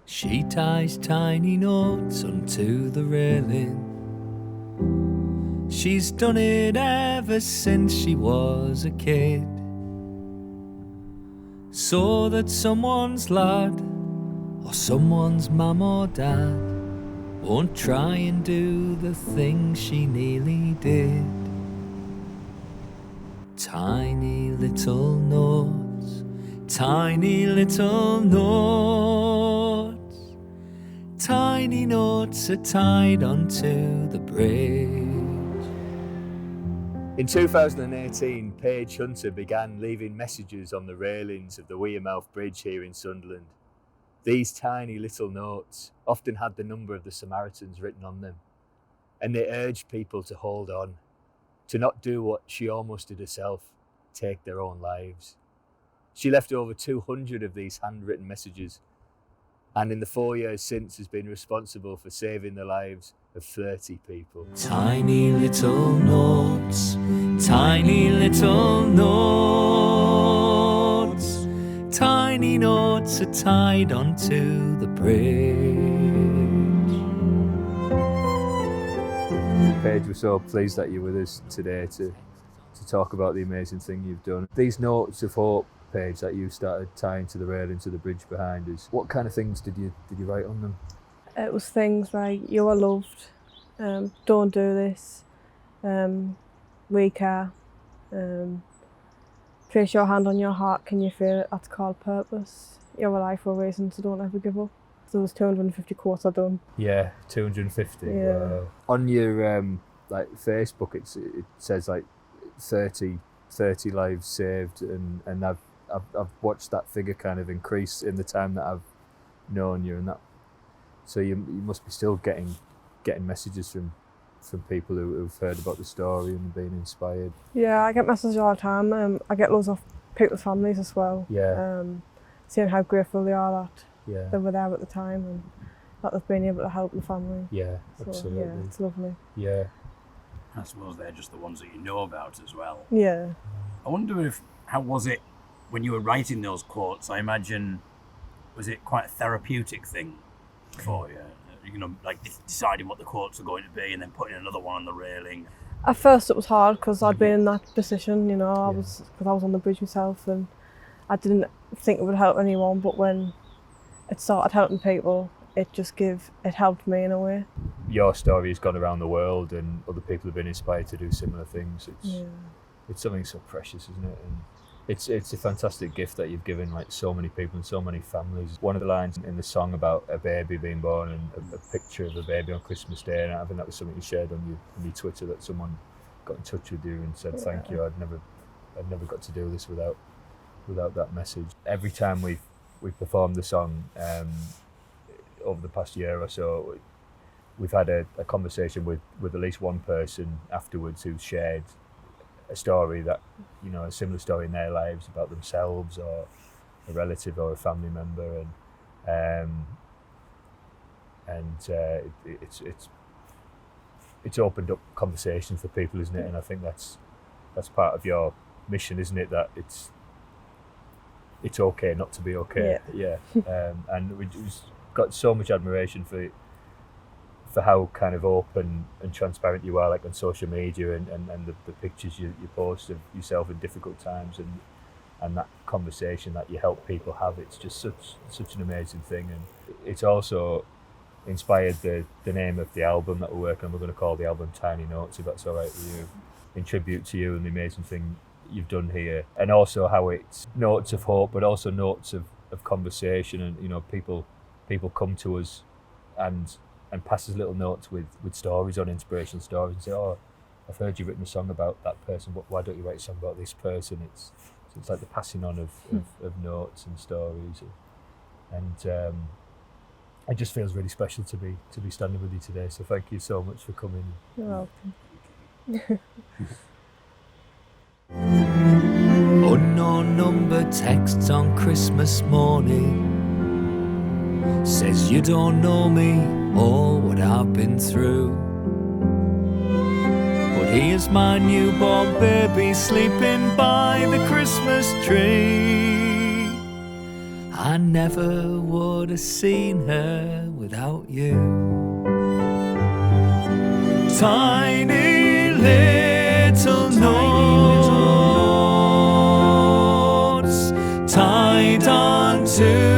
She ties tiny notes onto the railing. She's done it ever since she was a kid, so that someone's lad or someone's mum or dad won't try and do the thing she nearly did. Tiny little notes, tiny little notes, tiny notes are tied onto the bridge. In 2018, Paige Hunter began leaving messages on the railings of the Wearmouth Bridge here in Sunderland. These tiny little notes often had the number of the Samaritans written on them, and they urged people to hold on, to not do what she almost did herself, take their own lives. She left over 200 of these handwritten messages, and in the 4 years since has been responsible for saving the lives of 30 people. Tiny little notes, tiny little notes, tiny notes are tied onto the bridge. Paige, we're so pleased that you're with us today to talk about the amazing thing you've done. These notes of hope, Paige, that you started tying to the railing to the bridge behind us, what kind of things did you write on them? It was things like, you are loved, don't do this, we care, place your hand on your heart, can you feel it, that's called purpose, you're alive for a reason, so don't ever give up. So there's 250 quotes I've done. Yeah, 250. Yeah. Wow. On your like Facebook, it says like 30 lives saved, and I've watched that figure kind of increase in the time that I've known you, and that. So you must be still getting messages from people who've heard about the story and been inspired. Yeah, I get messages all the time. I get loads of people's families as well. Yeah. Saying how grateful they are that Yeah. they were there at the time and that they've been able to help the family. Yeah, So, absolutely. yeah, it's lovely. Yeah. I suppose they're just the ones that you know about as well. Yeah. I wonder how was it when you were writing those quotes? I imagine, was it quite a therapeutic thing for you? You know, like deciding what the quotes were going to be and then putting another one on the railing. At first it was hard because I'd been in that position, you know, because I was on the bridge myself and I didn't think it would help anyone, but when it started helping people, it helped me in a way. Your story has gone around the world and other people have been inspired to do similar things. It's something so precious, isn't it? And it's a fantastic gift that you've given like so many people and so many families. One of the lines in the song about a baby being born and a picture of a baby on Christmas Day, and I think that was something you shared on your Twitter, that someone got in touch with you and said thank you. I'd never got to do this without that message. Every time we've performed the song over the past year or so, we've had a conversation with at least one person afterwards who's shared a story that, you know, a similar story in their lives about themselves or a relative or a family member, and it's opened up conversation for people, isn't it? And I think that's part of your mission, isn't it? That it's okay not to be okay. Yeah. And we've got so much admiration for how kind of open and transparent you are, like on social media, and the pictures you post of yourself in difficult times, and that conversation that you help people have. It's just such an amazing thing, and it's also inspired the name of the album that we're working on. We're going to call the album Tiny Notes, if that's all right with you, in tribute to you and the amazing thing you've done here, and also how it's notes of hope but also notes of conversation, and you know, people come to us and pass us little notes with stories on, inspirational stories, and say, oh, I've heard you've written a song about that person, but why don't you write a song about this person? It's like the passing on of notes and stories, and it just feels really special to be standing with you today, so thank you so much for coming. You're welcome. Unknown number texts on Christmas morning, says you don't know me or what I've been through, but here's my newborn baby sleeping by the Christmas tree. I never would have seen her without you. Tiny little notes tied on to